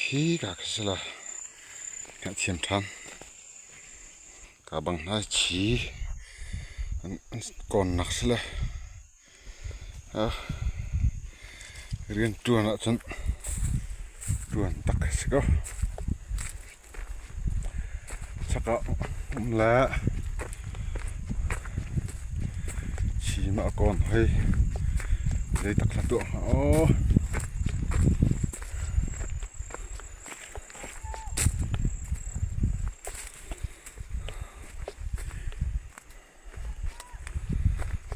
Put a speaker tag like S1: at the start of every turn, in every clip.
S1: Higa kasala ka thiam tham ka bang na chi an kon nak sala rian tuan chan tuan tak siko chaka la chi ma kon hai dei tak la tu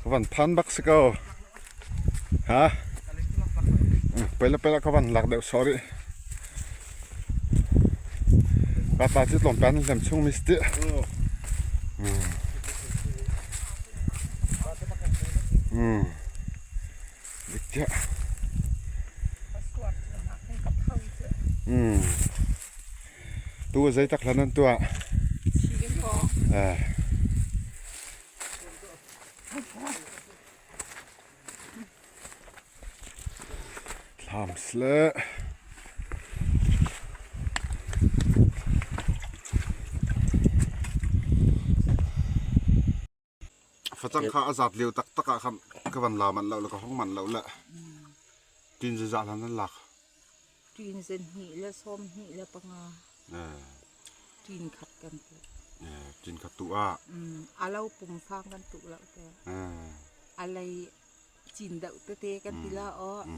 S1: kawan than bak siko ha pela kawan lak deu sorry kata chit lom pan lem chung misti dikja tu zai tak lanan tua tham sle phachang kha azat liu tak taka kham kawan la man lo la ka hong man lo la tin za lan nan lak
S2: tin zen hi la som hi la panga tin khat kan tu
S1: tin khat tu
S2: alau pum phang kan tu la te alai chin dau te kan pila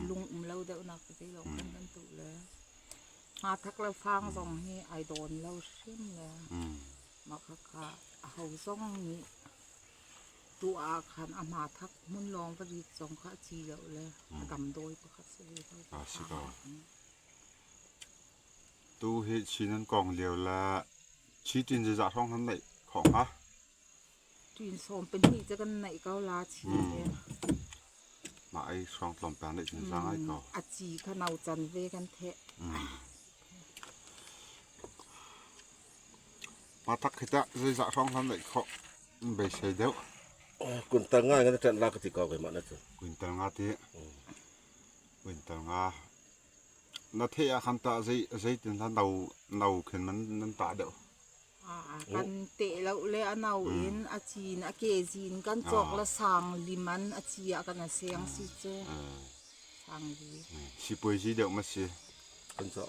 S2: lung lo dau nak te lo kan tu la ha thak la phang song hi ai don lo sim la ma kha hau song ni tu khan ama thak mun long pa ri song kha chi lo la dam doi pa kha se
S1: sika tu he chinan kong liu la chi tin za thong han nei khong
S2: tin som pen hi cha kan nei kau la chi
S1: ma ai song tlom pan nei chin sang ai ko
S2: a chi kha nau chan ve kan the
S1: ma thak khita za thong han nei kho be sei deu
S3: kun ta nga nga tan la ka ti ka ke ma na chu
S1: kun ta nga ti kun ta nga na the a khan ta zai tin la nau khen man nan ta deu
S2: kan te lo le anau in a chin a ke jin kan chok la sang liman a chi a kan a seng si che sang li
S1: si poi ji deu ma si
S3: kun so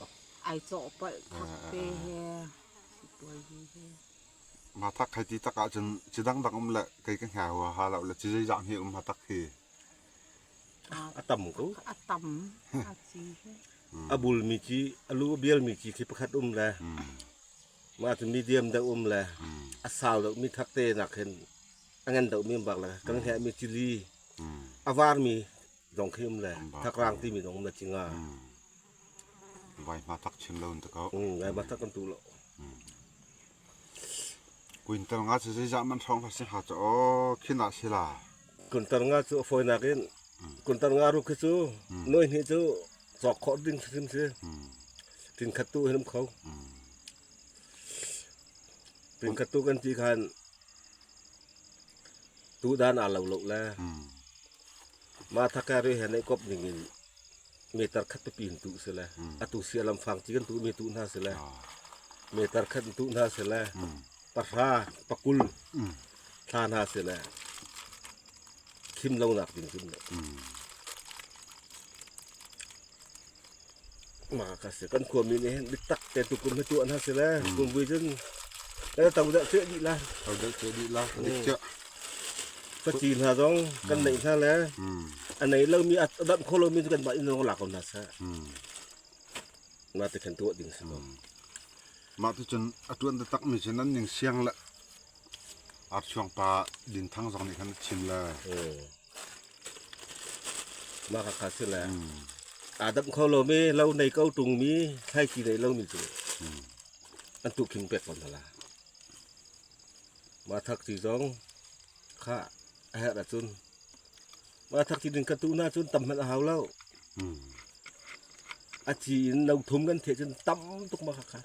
S2: ai cho pa thak pe he si poi ji he
S1: ma thak khai ti taka chen chidang dang la kai ka ha wa ha la la chi zai jang hi ma tak hi
S3: atam ko
S2: atam a chi he
S3: abul mi chi alu bial mi chi ki pakhat la ma tu medium da la asal da mi thak te nak hen angan da mi bak la kan he mi chili awar mi dong khim la thak rang ti mi dong la chinga
S1: vai ma tak chin lon ta ko
S3: vai ma tak kan tu lo
S1: kun ta nga zai ja man thong fa si ha cho khina sila
S3: kun ta nga chu foi na ken kun ta nga ru khu chu noi ni chu chok kho ding sim se tin khat tu hem khau tin khat tu kan ti khan tu dan a lo lo la ma thaka re he nei kop ning me tar khat pin tu se la atu sia lam phang chi kan tu me tu na se la me tar khat tu na se la pasha pakul thana se la kim lo nak din kim ma ka se kan ko mi ne dik tak te tu kun tu an ha se la kun wi jin la tau da se di la
S1: au da se di la dik cha
S3: ka chin ha dong kan nei sa la an nei lo mi at dam kho lo mi kan ba in lo la ko na sa ma te kan tu ding sa
S1: ma tu chen atuan da tak mi chen nan ning siang la at chuang pa din thang jong ni khan chin la
S3: ma ka se la adam kho lo mi lo nei kau tung mi thai ki nei lo mi chu an tu king pek kon la ma thak ti jong kha ha ra chun ma thak ti din ka tu na chun tam ha lo a chi nau thum kan the chun tam tuk ma kha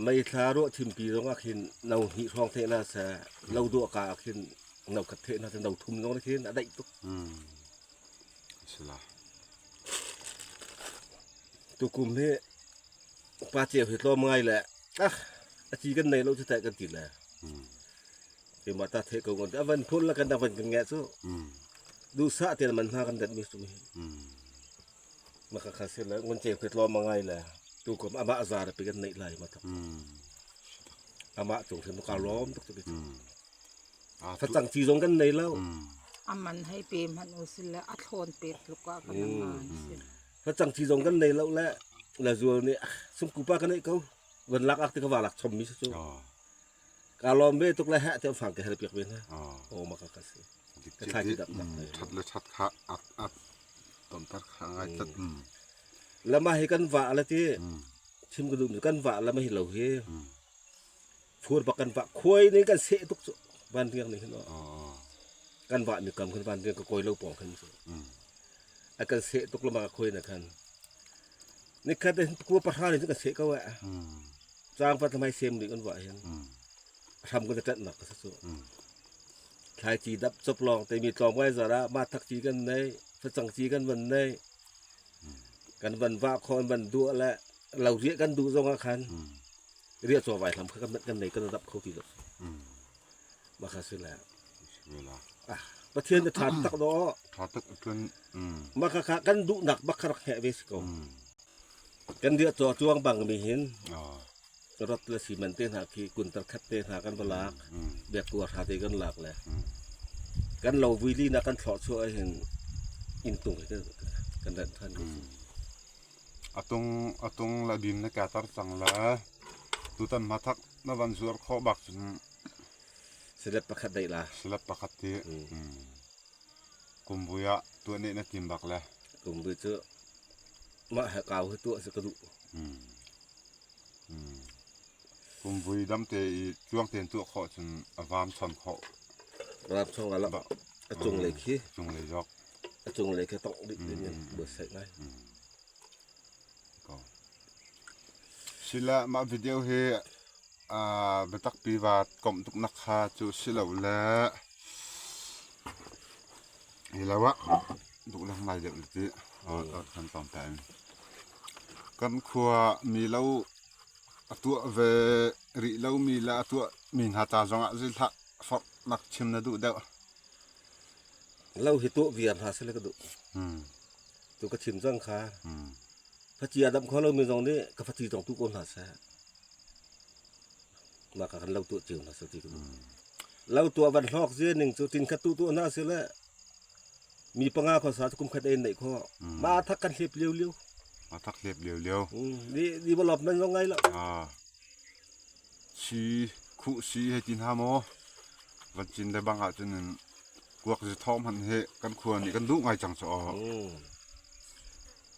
S3: mai tha ro thim pi rong a khin nau hi rong the na sa lo do ka khin nau khat the na nau thum rong khin a dai tuk
S1: sila
S3: tu kum he pa che he lo mai le ah a chi kan nei lo chu ta kan ti le ke ma ta the ko ngon a van phun la kan da van kan nge so du sa te man ha kan dat mi su mi ma ka kha se la ngon che he lo mai le tu kum ama azar pe kan nei lai ma ta ama chung se ma ka lom tuk tuk fa chang chi jong kan nei lo
S2: อามันให้เปรมหันโอสิละอัดโคนเป็ดลูกก็กำลังมาสิ
S3: fa chang chi jong kan nei lo la zu ni sum ku pa kan nei koวันลักอักที่เขาว่าลักชมมิสุ การลอมเบ้ตุกเลยฮะเจ้าฝั่งแกให้เปียกเป็นฮะโอ้มาคัสสิกระชายจีดับเลย
S1: ชัดเลยชัดขาอัดต้นตัดขาไงตัด
S3: แล้วมาให้กันว่าอะไรที่ชิมกระดูกกันว่าแล้วมาให้เราเฮพูดประกันว่าคุยนี่กันเสะทุกบ้านเรียงนี่เนาะกันว่ามีกรรมขึ้นบ้านเรียงก็คุยเล่าปองขึ้นสุไอ้กันเสะทุกละมาคุยนะคันนี่คันเดินกลัวประธานนี่กันเสะก็ว่าจางปัทำไมเซมดีกันว่าเห็นทำกันจะหนักก็สุดชายจีดับจบลองแต่มีกองไว้สาระมาทักจีกันในพระจังจีกันวันในกันวันว่าคอนวันดัวและเราเรียกกันดูตรงอาคารเรียกตัวไหวทำกันในกันระดับเขาทีเดียวมาคัสสิแล้วประเทศจะถามตักดอ
S1: ถาดตักกัน
S3: มาคักกันดุหนักบักขรักแหวสกอกันเรียกตัวจวงบังมีเห็นรถละสีมันเต้นหาคีกุนตะคัดเต้นหากันบลากเบียกตัวหาเตกันหลักเลยกันเราวิลีนักกันถอดช่วยเห็นอินตุงกันเดินท่าน
S1: ตรงละดินในแกตัดสังละตุตันมาทักนวันสุรข้อบักจน
S3: เสด็จประคัดได้ละ
S1: สลับประคัดที่กุมบุยะตัวนี้นักกินบักเลย
S3: กุมบุยเจอมาหาเก่าให้ตัวสกดุ
S1: กุมบุยดำเตยช่วงเตียนตัวเขาจนวามชนเขา
S3: รับช่องอะไรบ้างจงเลยขี้
S1: จงเลยยก
S3: จงเลยแค่ต้องดิบเงินเบื่อใส่ไง
S1: ก็สิละมาวิดีโอเฮเบตักปีวาดกลมตุกนักคาจูสิละละนี่แล้ววะดูแลไม่เด็กเลยจีขั้นตอนแต่กันครัวมีเล่าตัวเวริเล่ามีละตัวมีหาตาจงอ่ะจิละฟักนักชิมนะดูเด้อ
S3: เล่าหิตัวเวียนหาสิละก็ดูตัวก็ชิมจังค่ะพระเจียดำเขาเรามีตรงนี้กับพระจีตรงทุกคนหาแซ่มากันเล่าตัวเจียวนะสักทีก็ดูเล่าตัววันหอกเสียหนึ่งตัวตินขัดตัวหน้าเสียแล้วมีปังอาข้อสารกุมขัดเองไหนข้อมาทักกันเรียบเร็ว
S1: มาทักเรียบเร็ว
S3: ดีบอลบมันยังไงล่ะ
S1: ชีคู่ให้จินฮาโมวันจินได้บางอาจจะนึงกวกจะท้อมหันเหกันควรนี่กันดุไงจังสอ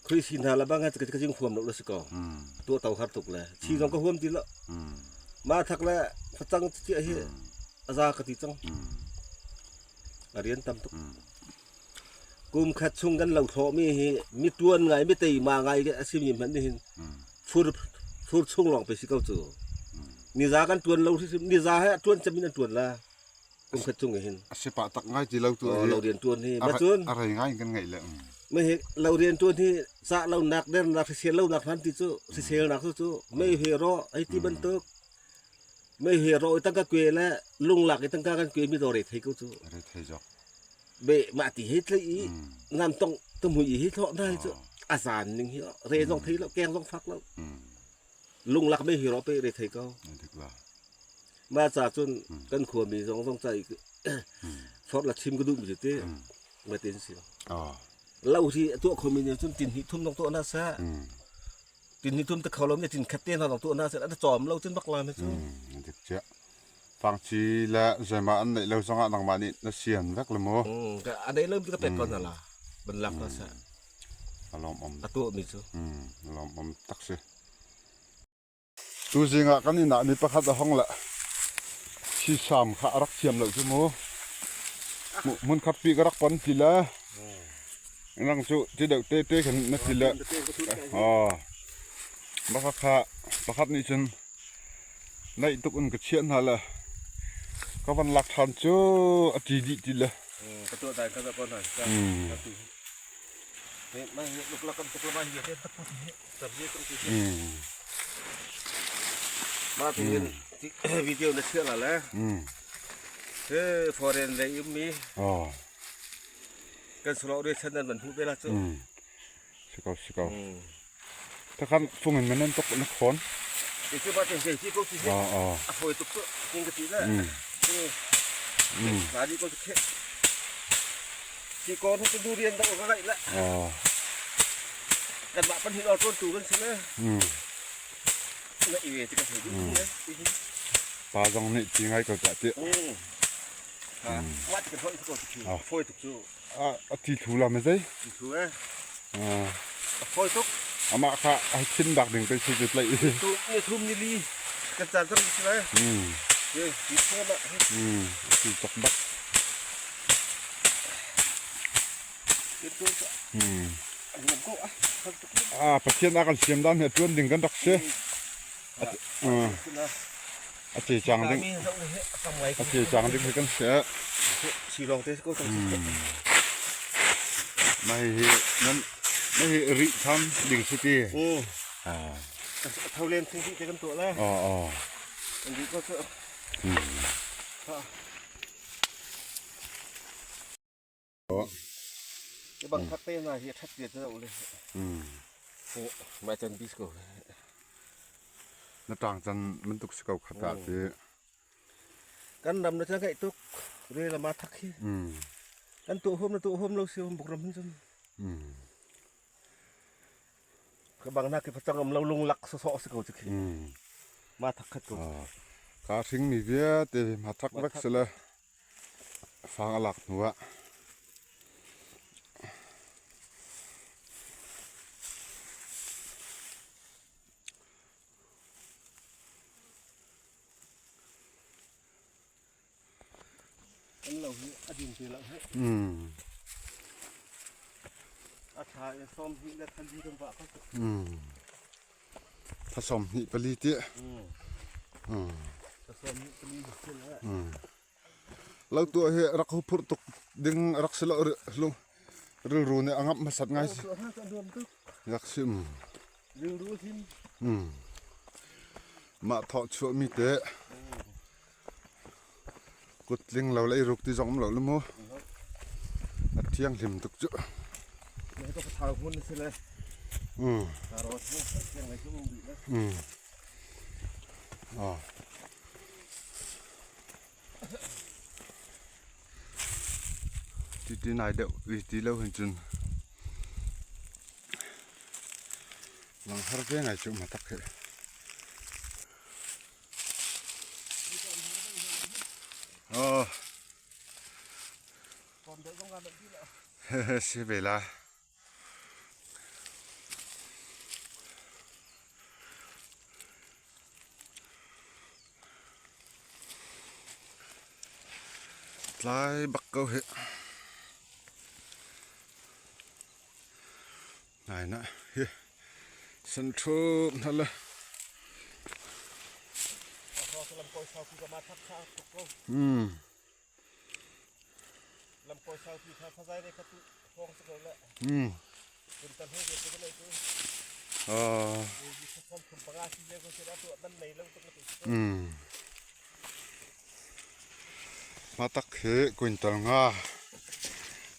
S3: คุยสินหาละบางอาจจะก็ยิ่งห่วงเราเลยสิก่อตัวเต่าขาดตกเลยชีเราก็ห่วงจริงละมาทักแล้วพระจังเจี๊ยเฮอาซากติจังเรียนตามตุกกุมขัดชงกันเหล่าทอมีตัวไงไม่ตีมาไงก็อาชีพมันนี่เห็นฟูดชงหลองไปสิเขาเจอนิจากันตัวเราที่นิจาให้ตัวจะมีนั่นตัวละกุมขัดชงเห็น
S1: อาชีพตักง่ายจีเราตัว
S3: เราเรียนตัวนี้มาจน
S1: อะไรง่ายกันไงเลย
S3: ไม่เห็นเราเรียนตัวที่สะเราหนักเด่นหนักเสียเราหนักทันทีเจ้าเสียหนักเจ้าไม่เฮโร่ไอ้ที่บันทึกไม่เฮโร่ตั้งกะเกวและลุงหลักตั้งกันเกวมีตัวเรทให้เขาเจ้า
S1: เรทให้จอก
S3: เบะมาติเฮ็ดเลยอีน้ำต้องหุยเฮ็ดเท่าได้เจ้าอาสารหนึ่งเหี้ยเรต้องทีแล้วแกงต้องฟักแล้วลุงหลักไม่เฮโร่ไปเรทให้เขามาจากจนกันขวมีต้องใจฟอดละชิมก็ดูมีเต้มาเต้นเสียงเล่าที่ตัวคนมีเนี่ยจนตินหิทุ่มตรงตัวน่าซะตินหิทุ่มตะเขาเราเนี่ยตินขัดเต้นเราตรงตัวน่าซะแล้วจอมเราจนบักลายไม่ใช่
S1: เด็กเจ้าฟังชีและใจมาอันไหนเราสังหารต่างมานี่น่าเสียนรักเลยมั้ง
S3: ก็อันนี้เริ่มจะเป็นก่อนน่ะล่ะบรรลักน่าซะ
S1: อารมณ์
S3: ตัวมีจ้ะ
S1: อารมณ์ตักสิตัวจริงอ่ะกันนี่นะมีประคัตห้องละชีสามขารักเทียมเลยใช่มั้งมันขับปีกรักปันทีละนั่งจู่ที่เด็กเตะกันนั่นทีละบักขาบักขัดนี่ฉันในตุกอันก็เชียนหาละก็วันหลักฐานจู่ทีละ
S3: ตัวตายก็จะก่อนหน่อย เนี่ยมาลูกละกันตกละมาเหี้ยตักปุ๊บตับเยอะกันที มาถึงวิดีโอในเชื่อแล้วฟอร์เรนเลยยุ่มมีกันสโลว์ด้วยฉันนั่นมันพูดไปแล้วจ้ะ
S1: สิเกาถ้าคันฟุ้งเห็นมันนั่นตกนคร
S3: อีกที่ว่าเจ๋งๆที่ก็ที่พอยตุกจริงกติแล้วหาดีก็จะแค่ที่ก่อนที่ดูเรียนต้องอะไรละกันมาปัญหาเราต้นตูกันใช่ไหมนั่นอีเวที่กันเห็นดูนี่
S1: ปลาตรงนี้จริงไงก็จะเจ๊
S3: วัดกันเท่าที่ก็จะฟอยตุกจู
S1: ที่ถูเราไม่ใช่
S3: ถูฟอยตุก
S1: อามาค่ะไอ้ชิ้นดักหนึ่งไปชิ้นจุดเลย
S3: ตุกเนี่ยทุ่มนี่ลีกันจานต้องใช่ไหมที่ฟอยละ
S1: ที่ตกบักประเทศนักเสียมด้านเนี่ยจวนดึงกันดอกเสียอาเจจังดึงอาเจจังดึงกันเสีย
S3: สีรองเทสก็ต้อง
S1: ไม่นั่นไม่ริทำดึงสิตี
S3: เท่าเล่นที่จะกันตัวแล้วอันนี้ก็จะบังคับเต้นมาที่ทัดเดียดเราเลยมาจนบิสโก้
S1: น้าต่างจันมันตุกสกาวขัดตาที่
S3: กันดำนะจ๊ะไก่ตุกเรือละมาทักขี้กันตัวโฮมนะตัวโฮมเราเสียวบุกรำจนก็บางนักที่พระจังเราลงหลักสอสกาวจะขี้มาทักขัดตัว
S1: ข้าถึงมีเวียแต่มาทักรักเสละฟังหลักหนัว
S3: เราอดีตคือเราอาชายซ้อมหิและทันทีจังหวะเขา
S1: ผสมหิปลีเตี้ย
S3: ผสมหิปลีขึ้นแล้ว
S1: เราตัวเฮรักเขาพูดตกดึงรักสละลงรู้เนี่ยงับมาสัตว์ไงรักซิม
S3: รู้ทิม
S1: มาทอดชั่วมีเตะกุดลิงเราเลยรุกที่สองเราเลยมั้งเที่ยงหิมตุกจุ
S3: นี่ก็ทาหุ่นสิเลยทารถเนี่ยเที่ยงอะไรชั่วโมงดี
S1: นะที่ไหนเดี๋ยววิธีเราเห็นจนหลังฮาร์เฟ่ไงจุมาตักเสียเวลาลายบักเกาเหไหนนะเฮ้สันทุบนั่นเลย
S3: ลำโพงเสาที่ก็มาทักข้าวตกลงลำโพงเสาที่ทำภาษาได้ครับฟองสักคนละเป็นตันให้เด็กก็เลยคือความขุ่นปลาที่เยอะก็จะได้ตัวด้านในแล้วต้องมาติด
S1: มาตักเขยกุนตังงา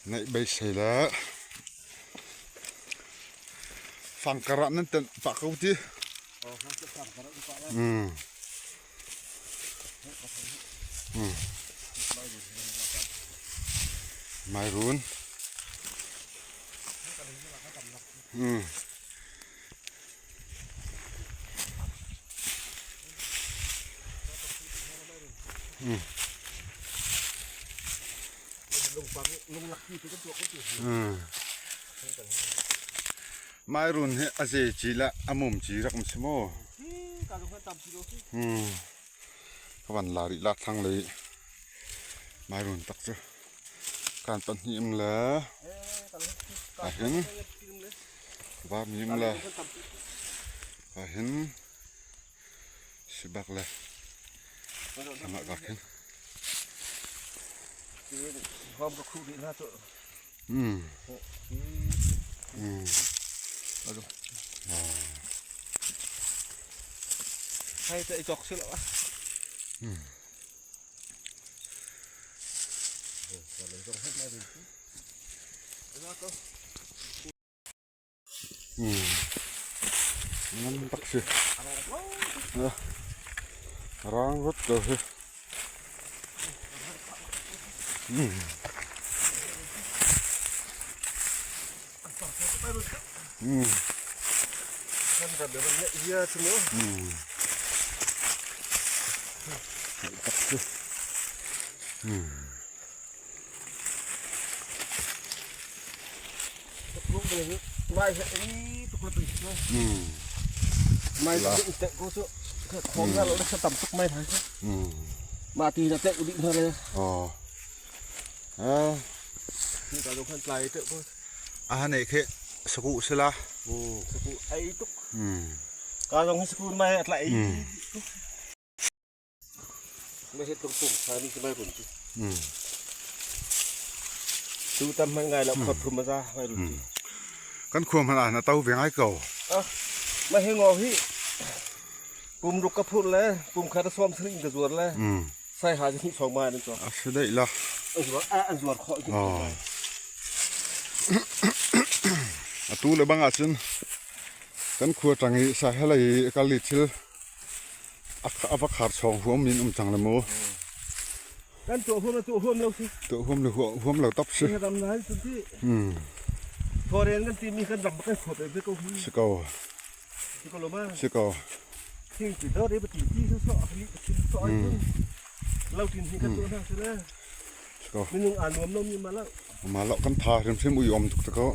S1: ในใบเสละฟังกระนั้นเป็นปากเขาที่ไม่รุน
S3: ลงหลักที่ตัวตัวก็จุด
S1: ไม่รุนเฮอเจจีละอมุมจีรักมันสมอวันลาริลาทั้งเลยไม่รุนตักจ้ะการตัดหิมแล้วเห็นว่ามีมแล้วเห็นสิบักเลยทำอะไรกัน
S3: พร้อมกับคู่ดีนะตัว เอาดูให้แต่ไอ้จอกเสียแล้ววะวันนี้ต้องให้มาดูแล้วก็
S1: มันตักสิร้างรถเลย
S3: มันแบบเดี๋ยวมันเยอะใช่ไหม
S1: ตักสิ
S3: ลูกเลยนี่ไม่ใช่ทุกคนตีเลยไม่ใช่เตะกูชั่วของเราเราจะต่ำทุกไม่ทันมาตีจะเตะอุดิเท่าไร
S1: อ๋อ
S3: นี่ก็ดูขั้นปลายเตะกู
S1: นี่คือสกุสิละ
S3: สกุไอ้ตุ๊กการลงให้สกุลไม่อะไรไม่ใช่ตรงๆอันนี้จะไม่ผลดูทำยังไงแล้วขับทุ่มมาซะไม่รู้
S1: กันควมมันนะเต้าเวียงไอ้เก่า
S3: ไม่ให้งอพี่ปุ่มรุกกระพุ้นเลยปุ่มคาร์ซ้อมทิ้งกระสวนเลยใส่หาจะที่2 ไม้นั่นจ้ะ
S1: ใช่ได้ละ
S3: อันสวนเคาะอีก
S1: ตู้เลยบางอาชินกันควจังอีใส่อะไรกันลิทิลอักขาด2 หัวมินจังละโม
S3: กันตัวหัวเราสิ
S1: ตัวหัวเราตับสิ
S3: ทำนายสุดที่พอเรียนกันทีมีกันดับกันขดไปก็คือ
S1: สิเก่า
S3: ลงมา
S1: สิเก่า
S3: ที่จิตเราได้ปฏิที่สอบที่สอบเราทีนี้กันตัวนั้นใช่ไหม
S1: สิเก่า
S3: มีนุ่งอ่านรวมน้องมีมา
S1: แล้วกันทาเริ่มเชื่อมอุยอมทุกตะเขา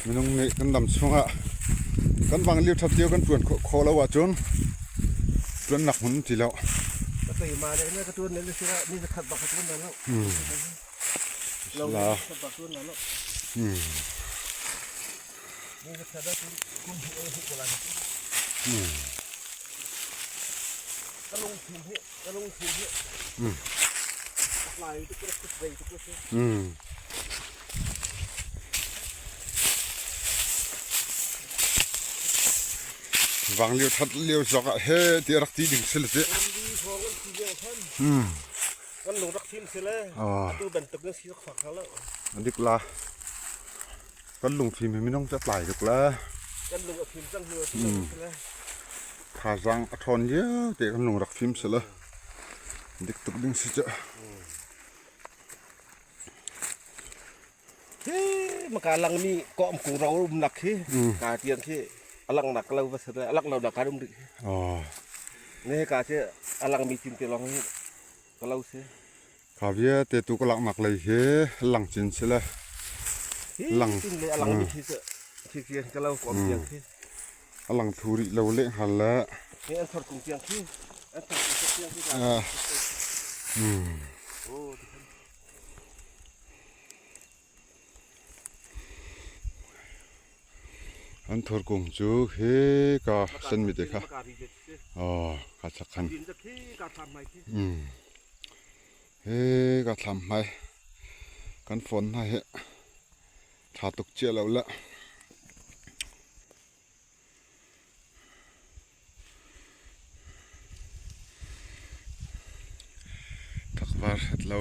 S1: มีนุ่งเนี่ยกันดำช่วงอ่ะกันวางเลี้ยวทัดเดียวกันจวนคอแล้วว่าจนหนักหุ่นทีแล้ว
S3: ตีมาเนี่ยกระตุ้นเนี่ยสิละนี่จะขัดบักกระตุ้นแล้วเราขัดบักกระตุ้นแล้วนี่จะขัดได้คุ้มหุบอะไรกระลงทีมเหี้ยลายทุกคนทุกคนทุกคน
S1: วางเลี้ยวทัดเลี้ยวจอกเฮ้ที่รักที่ดิ่งสิละสิ
S3: กันลงรักทีมสิละดูบันทึกเรื่องสิรักฝักเขาแล้ว
S1: อันนี้กละกันลงทีมไม่ต้องจะไหลดึกละ
S3: กันลงทีมจังหัวสิละ
S1: ขาจังทอนเยอะแต่กันลงรักทีมสิละเด็กตุกดิ่งสิจะ
S3: มาการลังมีเกาะของเราหนักที่การเตียนที่อลังหนักเราภาษาอลังเราหนักการดุมดินี่การเชื่ออลังมีจินเตลองนี่ก็เราเสีย
S1: ข้าวเยอะแต่ตัวก็หลังหนักเลยเฮ้หลังจินเสียเลย
S3: หลังจินเลยอลังมีที่เสียที่เกียนก็เราความเตียงที่
S1: อลังทูริเราเละหันแล้ว
S3: นี่อันถอดกงเตียงที่อันถอดกงเตียงที่โอ้
S1: อันทอดกงจูเฮกาเส้นมิดค่ะกาสักขันเฮกาทำไมกันฝนให้ถาตกเจียแล้วละทักบาร์เรา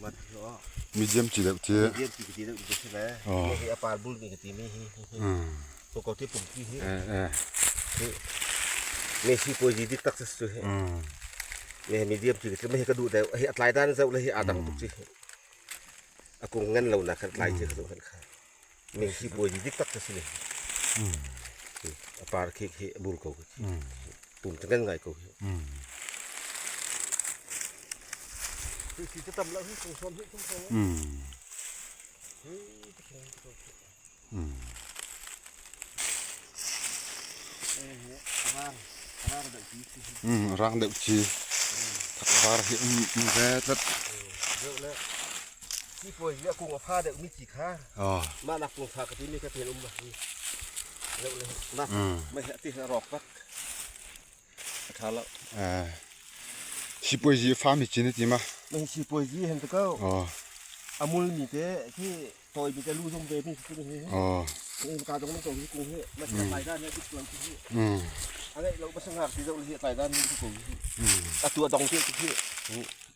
S3: มา
S1: มีเยี่ยมจีเด็กเจ้
S3: เยี่ยมจีเด็กใช่ไหมมีอาปาบุลนี่ก็ตีมีปกติผมที่มีสิโปรจีดิตักสักสุดเนี่ยมีเยี่ยมจีก็ไม่ให้กระดูแต่ให้อัดลายด้านเจ้าเลยให้อาดังตุกจีอากงงั้นเราหนักอัดลายเจ้าตัวขันขามีสิโปรจีดิตักสักสุดอาปาเค้กบุลเขาปุ่มจะงั้นไงเขาที่จะทำแล้วที่ส่งชมที่ส่งชมบ้าน
S1: rang đậu chi thật var hiện về rất
S3: Rượu lẽ Khi phôi dĩa cùng ở pha đậu mi chỉ khá Mà nạp cùng pha cái tí mi cái tiền mà Rượu lẽ nạp Mày hãy tí rọc bắt Khá lắm
S1: si phôi gì pha mi chín gì mà
S3: Mày chỉ phôi dĩa hình thức câu Amul mi thế Khi tôi mi cái lưu trong về mi cái gì Cái cá trong nó tổ cùng hết Mà sẽ phải ra nhé cái tuần cái gì Anh ấy lâu bắt sang hạt thì rượu hiện tại ra như cái cùng tua đồng thế cái gì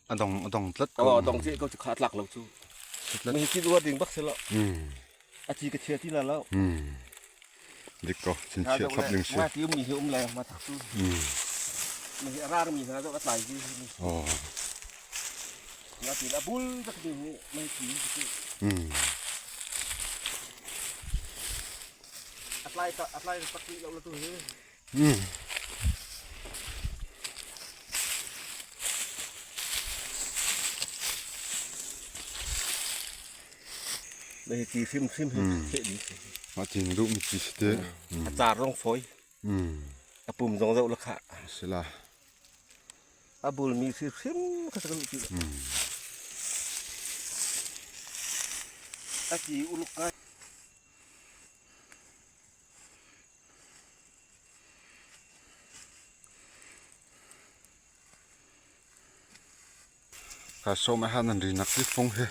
S1: đồng rất
S3: đồng thế câu khát lạc lâu chú mình chỉ đua đình bắc sẽ lọ chỉ cái chia tí là lâu
S1: đi co xin chia thắp linh sư
S3: mà tiếng mình hiểu là mà thật chú mình ra mình ra rồi lại gì là thì là bul các điều mình chỉ apply tất cả lâu là tôi đây chỉ phim hết đi
S1: mà chỉ đủ một chỉ thế
S3: tạt rong phối bùm rong rau là khá
S1: sẽ là
S3: bùm mi phim cái gì chỉ uluk cái
S1: cả số mà hắn đi nạp tiếp phong he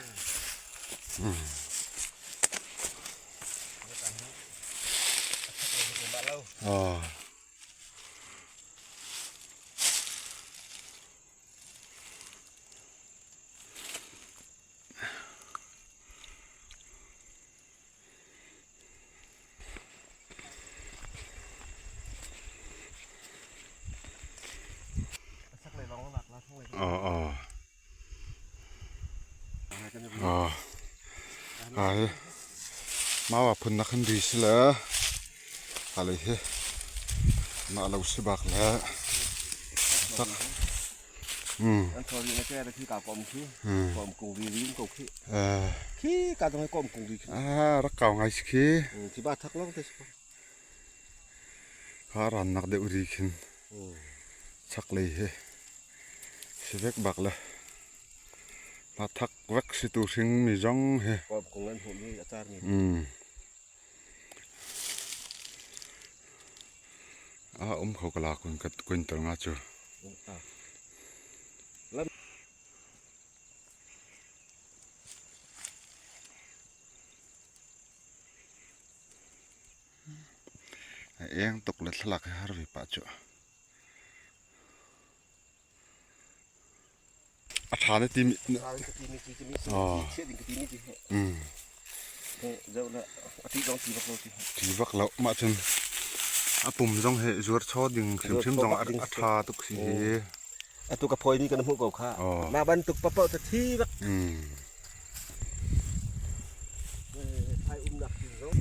S1: mà vào phun nắc đi xí lẽ à lấy he mà lâu xí bạc lẽ tắc
S3: anh thôi đi cái này khi cả cọm cùng vì cùng khi cả trong cọm cùng vì
S1: rất cao ngay khi
S3: chỉ ba thắc lắm thế
S1: khá rắn nặc đều đi kinh chắc lấy he xí vét bạc lẽ mà thắc vét xí tu sinh mi rong he
S3: cọm cùng anh hồn như cha mình
S1: khẩu cái lá quên tờ ngã chưa em tục lật lạc hay vì bà chỗ thà đấy tìm chỉ vắt lậu mà chân bùm rong hệ ruột cho đừng xem rong thà tục gì
S3: tục cái phôi đi cái nó mua cầu khá mà ban tục bắp thật thi vắt thay đặc thì giống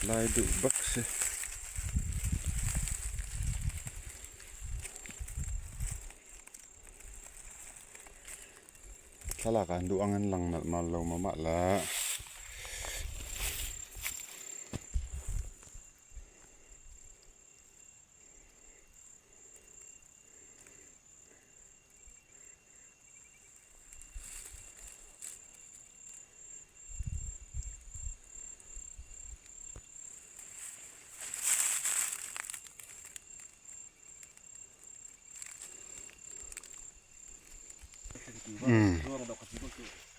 S1: lại được bắt xeถ้าหลักการดูอังเงินหลังมาเรามาแล้ว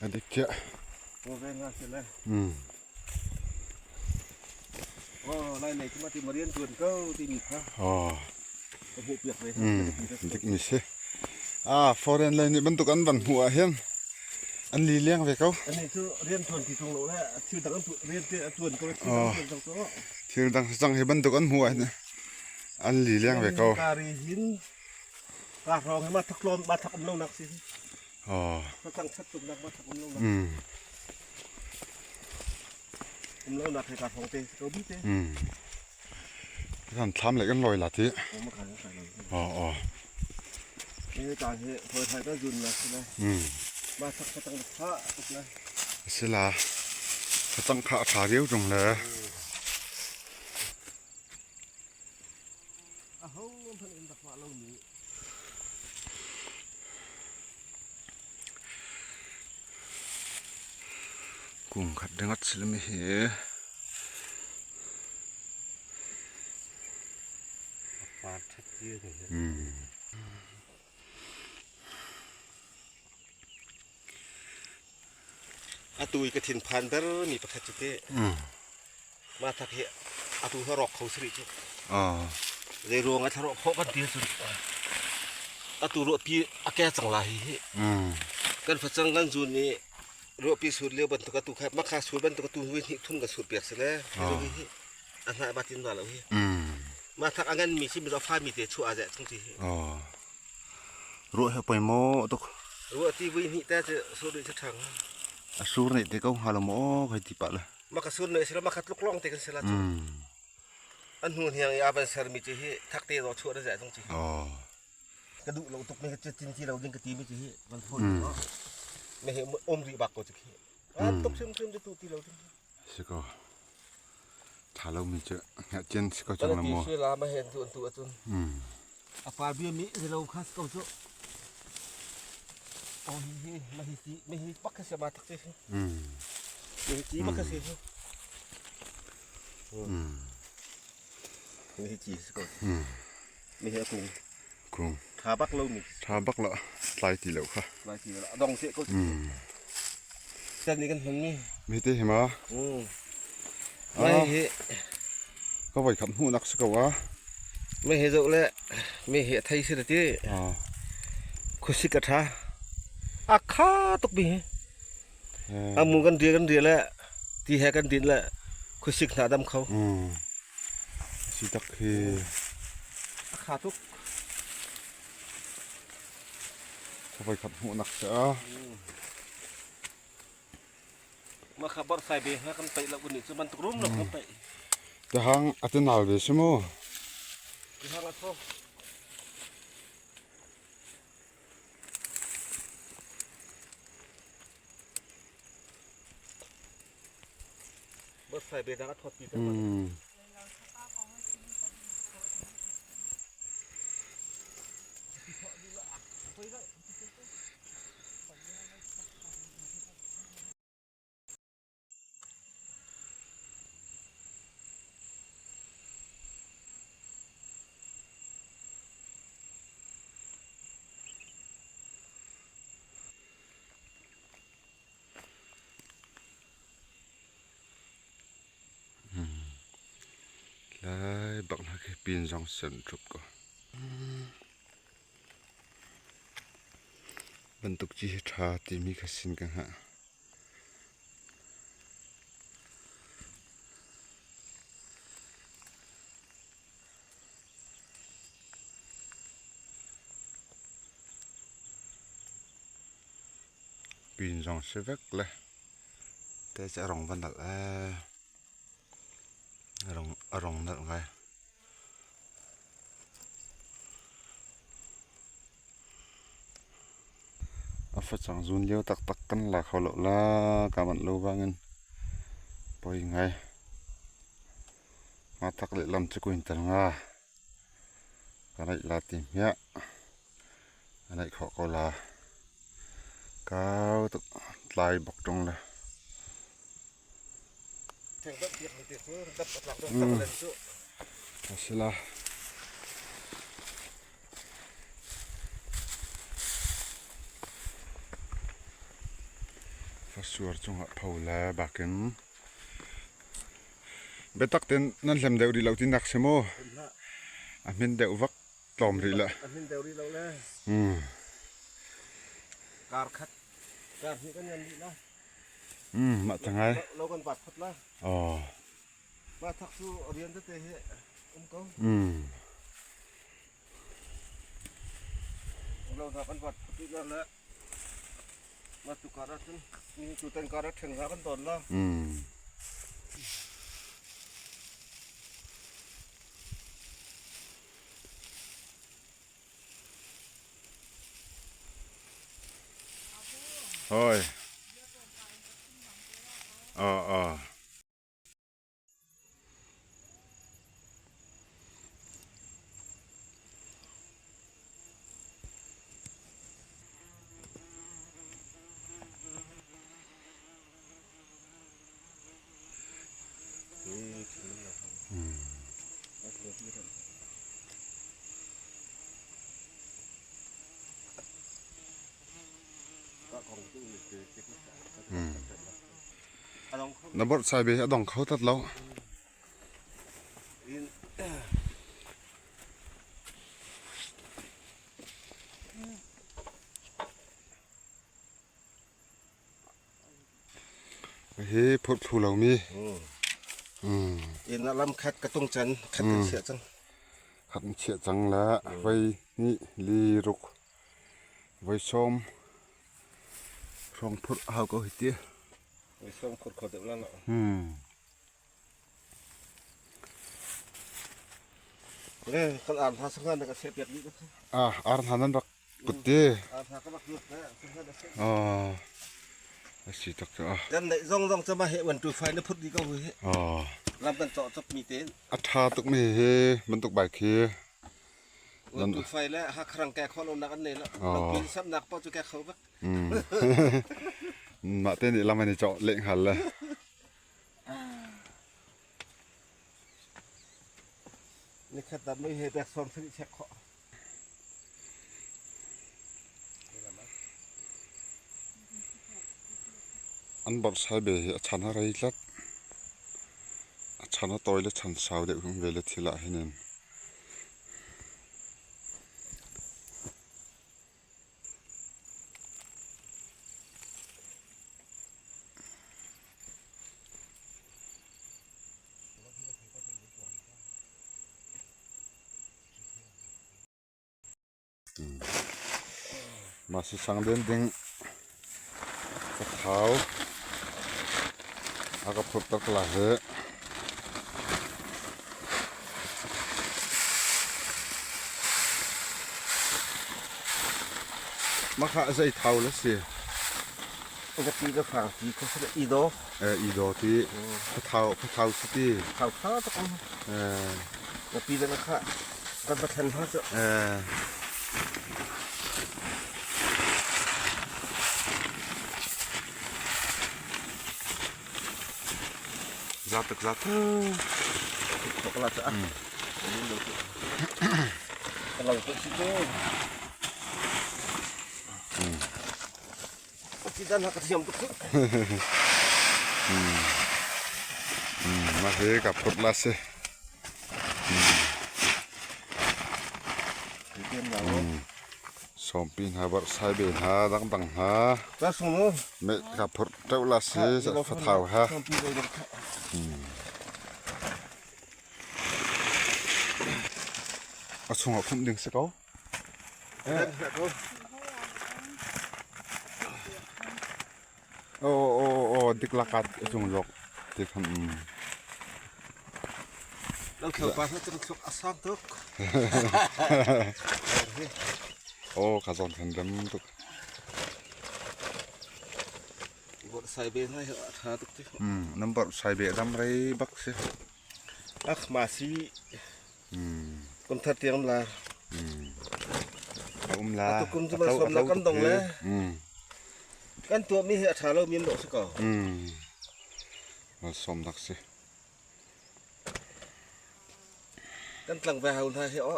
S1: อันเด็กเจ้า
S3: ไล่ไหนที่มาที่มาเรียนชวนก็ที่มีค่ะกระปุกเปียกเลย
S1: เด็กมีสิฟอร์เรนเลยนี่บรรทุกอันบันหัวเห็นอันลีเลี้ยงไปเขา
S3: อันนี้คือเรียนชวนที่ตรงโลแล้วชื่อต่างกันเรียนชวนก็เลย
S1: ชื่อต่างจังให้บรรทุกอันหัวนี่อันลีเลี้ยงไปเขา
S3: การีหินกระรองให้มาทักลมมาทักอมโลนักสิมาตั้งชัดตุ่มนักมาทักอมโลนักอมโลนักให้การของเตะตัวบี้เตะ
S1: ท่านทำอะไรกันลอยละที
S3: นี่ตาเฮพอไทยก็ยุนนะใช่ไหมมาทักกระตังพระตุกนะ
S1: สิล่ะก็ต้องขาเรียวตรงเลย
S3: อ้าวเพิ่นอินตะพระเรานี่
S1: กุ้งขัดดังอัดสิลมิเฮ
S3: ปาดทัดเยอะเลย อาตุยกระถินพันเดอร์มีประคัตจิเตมาทักเฮอาตุฮรอกเขาสริจุ
S1: อ๋อ
S3: เลยรวงอาทรอกเขากันเดียวสุดอาตุรวปีอาแกจังไรกันฟังกันจูนี่รวปีสุดเลี้ยวบันตุกตุครับมาขาสุดบันตุกตุวิธีทุ่งกับสุดเปียกเสียแล้วอันนั้นบาตินว่าแล้วมาทักอันนั้นมีที่มีรถไฟมีเตชัวอาเจทั้งที่
S1: อ๋อรู้ให้ไปโมตุก
S3: รวตีวิธีแต่จะสุดด้วยชัง
S1: สูรนี่เด็กเขาหาลโมให้ติปะละ
S3: มาขาสุดเลยสิแล้วมาขาดลูกล่องเตกันเสียแล้วอันนู้นเฮียงอาบันเซอร์มีที่ทักเตเราชัวได้ใจทั้งที่
S1: อ๋อก
S3: ระดูกเราตกในกระจินที่เราเลี้ยงกระตีไม่ที่มันทนเนาะไม่เห็นอมรีบักก็จะขี้ตกซึมจะตูตีเราจริง
S1: สิก็ถ้าเรามีเจอเนี่ยเจนสิก็
S3: ตอ
S1: จัง
S3: น
S1: ละ
S3: นี้
S1: โม
S3: ช่วยลามาเห็นตัวจนอาปาเบียมีเราคัสก็จะโอ้ยไม่เห็นปักเสียมาทักเสียไม่เห็นจีปักเสียไม่เห็นจีสก็ไม่เห็น
S1: กุ้ง
S3: ขาบักเรานี่
S1: ถ้าบักละหลายทีแล้วค่ะ
S3: หลายทีแล้วดองเสียก็เส้นนี้กันเห็นนี่
S1: มีเตหิมะ
S3: ไม่เห็น
S1: ก็ไปขับหูนักสกวะ
S3: ไม่เห็นเลยไม่เห็นไทยสิที่
S1: อ๋อ
S3: คุสิกะทาอาคาตกบีอามุกันเดียแล้วที่แหกันดินแล้วคุสิกหนาดำเขา
S1: สิตักเฮ
S3: อาคาทุก
S1: ก็ไปขับหูนักเสีย
S3: มาขับบอลใส่เบะกันไปแล้ววันนี้จะมันตกรุ่มหรอกกันไป
S1: แต่หางอัตนาวเดชโม
S3: ที่ทางอัดโซ่บอลใส่เบะดังอัดทอดปีกัน
S1: แล้วบักนักปีนสองเส้นทุบก็บรรทุกจีชาที่มีขสินกันฮะปีนสองเสวกเลยแต่จะรองวันละรองนั่นไงอาฟัดสังซุนเลี้ยวตักกันหลักเขาหลอกละกามันรู้ว่าเงินปล่อยไงมาทักเล็ลำจะกุยตังอ่ะกันไอ้ลาติมเนี้ยอันไอ้ขอก็ลาก้าวตุลายบอกตรงเลย
S3: แข่งดับเบียกไม่ติดดับหลักดับเล่นจุ
S1: Masih Fasuar cunga paula baken betak ten nan hlem deu ri lo tin nak semo amin deu vak tom ri la
S3: amin deu ri lo la kar khat kar ni kan yan ni la
S1: ma tangai
S3: lo kan pat phat la
S1: oh
S3: ma thak su rian te te he ko lo tha kan pat tu laมาตุการะซึ่งมีจุดเป็นการะถึงหากันตอนละ
S1: ฮ้ยนบดใส่เบะดองเขาตัดแล้วเฮ้พดผู้เรามี
S3: อินลำคัดกระตุ้งจันคัดเสียจัง
S1: ขัดเฉียจังละไว้นี่ลีรุกไว้ชมรองพุดเฮาก็เหี้ย
S3: ไว้ส้มขดๆเดี๋ยวแล้วเนาะคนอ่านภาษาอังกฤษก็เสียเปรียบนิดนึง
S1: อารหันนั้นรักกุดเต้
S3: อ่านภาษาก็บักยุดนะซึ่งก็เสีย
S1: สิตัก
S3: ดันได้ต้องจะมาเหวันตุไฟในพุทธิก็เฮ้ลำตันเจาะจับมีเต้น
S1: อัฐาตุกมีเฮมันตุกใบเค
S3: วันตุไฟแล้วหักครั้งแก่ข้อลงนักอันนี้แล้วบางปีซับนักพอจะแก่เขาบักมาเต้นนี่ลำมันเจาะเล่งหันเลยนี่ขัดแต่ไม่เห็นแบบซ้อมฟิลิเช็คเขาอันบดใช้เบะฉันอะไรลัดฉันว่าตัวเล็กฉันสาวเด็กของเวลทีละให้เน้นมาสิสังเดินดึงกระเท้าอากาศพุทธกลาเหมาข้าใส่เท้าแล้วสิปกติก็ฝากที่เขาจะอีโดอีโดที่พระเท้าสิที่เท้าตะกอนปกติแล้วนะคะกันประทันพระเจ้าzatek coklat kalau untuk situ kita nak siam tu masih kaput lah sih sompin habar sai ben ha dang ha langsung me kaput tau lah sih fatau ha sung học không đừng sẽ có địch lạc cát sung lộc địch không đâu kiểu ba nó trong sọc sang thức cả dọn thành đấm tục bọn sai bên hay hả thà tục chứ năm bọn sai bể đâm đấy bắc chứ mà xí con thật tiếng là là conจะมาสมแล้วกันตรงเลยกันตัวมีเหตุหาเรามีโลสักก่อนมาสมนักสิกันตั้งไปหาคนไทยเหรอ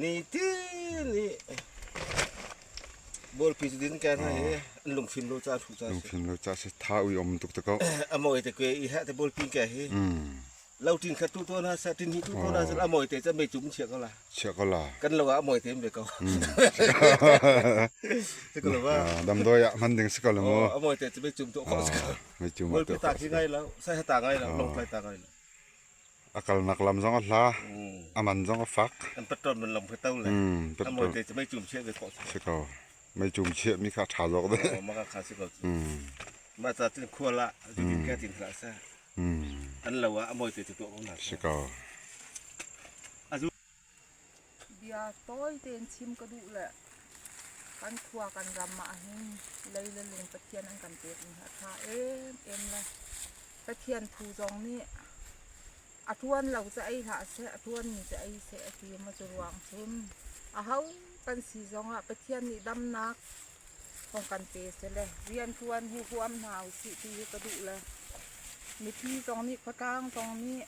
S3: นี่ที่นี่บอลพิจดินแกนให้ลงฟิล์มโลจ้าถูกจ้าลงฟิล์มโลจ้าสิท้าอุยอมตุกตะเกาอมวยแต่เกยอีฮะแต่บอลปีนแกให้เราทิ้งขัดตัวนะสัตว์ทิ้งตัวนะสัตว์อมวยแต่จะไม่จุ่มเชือกก็ละกันเราว่าอมวยเต็มไปก็จะก็เลยว่าดำด้วยมันดึงสกัดเลยมั้งอมวยแต่จะไม่จุ่มตัวก็ไม่จุ่มตัวก็ตากที่ไงแล้วใส่ตากไงแล้วลงไปตากไงอากาศหนักลำจ้องก็ละอามันจ้องก็ฟักอันปัตตอนมันลงไปเต้าเลยอมวยแต่จะไม่จุ่มเชือกไปก็สกัดไม่จุ่มเชือกมีขาขาหลอกด้วยมาขาสกัดมาจากที่ขั้วละที่กินแค่ทิ้งขาซะอันเราว่าอมวยเตะตัวของหนักสิก็
S2: เบียร์ต้อยเต็นชิมกระดูกแหละ กันครัวกันรำมาให้เลยละลุงตะเทียนอันกันเต็ดนี่ค่ะเอ็มเลยตะเทียนทูจองนี่อาทวนเราจะไอ้หาเสอาทวนนี่จะไอ้เสอทีมาจะวางซุนเฮากันสีจองตะเทียนนี่ดำนักของกันเตะเลยเรียนทวนหูความหนาวสิทีกระดูเลยมีที่ตรงนี้ก็ตั้งตรงนี้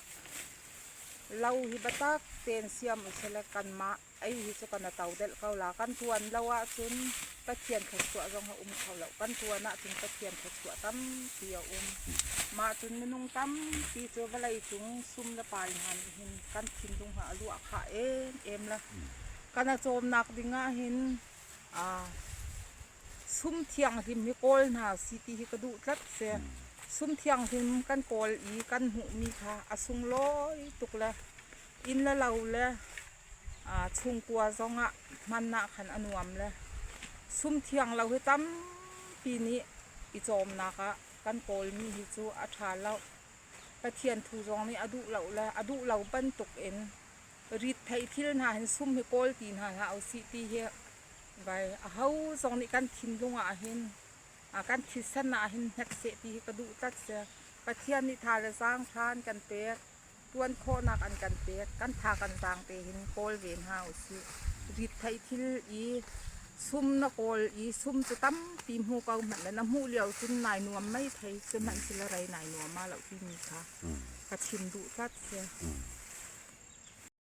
S2: เราหิบตักเตียนเสียมเสลกันมาไอ้หิจกันเต่าเด็ดเขาหลากันทวนเราว่าจนตะเคียนขัดตัวรองเขาเขาแล้วกันทวนน่ะจนตะเคียนขัดตัวตั้มเตียวมาจนมันนุ่งตั้มตีเจออะไรจุงซุ่มละปลายหันเห็นกันทิมตรงหาลวกขาเอ็มละกันโจมหนักดิ่งเห็นซุ่มเทียงทิมมีโกลหาสิตีกระดูกลัดเสียซุ่มเทียงทิมกันโกลอีกันหูมีค่ะอสุงลอยตุกละอินละเราละชุงกัวซองมันนะขันอนวมละซุ่มเทียงเราให้ตั้มปีนี้อีโจมนักกันโกลมีหิจูอาชาเราตะเทียนทูจองนี่อดุเราละอดุเราปั้นตุกเอ็นรีดไทยที่เราเห็นซุ่มให้โกลตีนหาเอาสิตีเฮไปเขาจองนี่กันทิมลงเห็นกันทิศนาเห็นนักเสตีกระดูตัดเสียตะเทียนนิทานสร้างทานกันเป๊ะตัวนโคนักอันกันเป๊ะกันทากันสร้างเป๊ะเห็นโกลเวนหาเอาสิรีดไทยที่อีซุ่มนักโกลอีซุ่มจะตั้มตีมหูเก่าเหมือนแล้วน้ำหูเหลียวจุนนายนวมไม่ไทยจะมันสิละไรนายนวมมาแล้วที่มีค่ะกระชิมดูตัดเสีย